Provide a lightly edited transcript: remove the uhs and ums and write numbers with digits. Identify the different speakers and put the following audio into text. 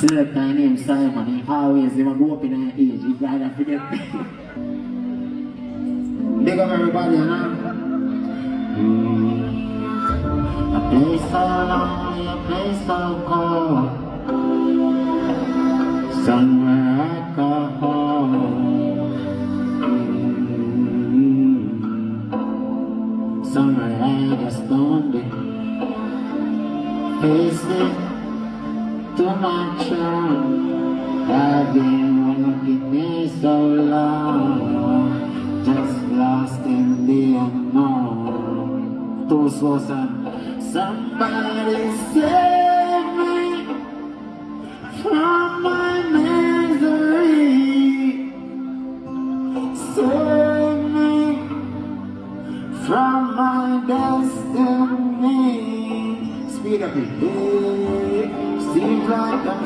Speaker 1: Select my name Simon, he always never go up in an age, he rather forget me. Big up everybody, you know? A place so lonely, a place so cold, somewhere I call home. Somewhere I just don't be facing too much on. I've been walking me so long, just lost in the unknown. Too slow, son. Somebody save me from my misery. Save me from my destiny. Speed up it. Seems like I'm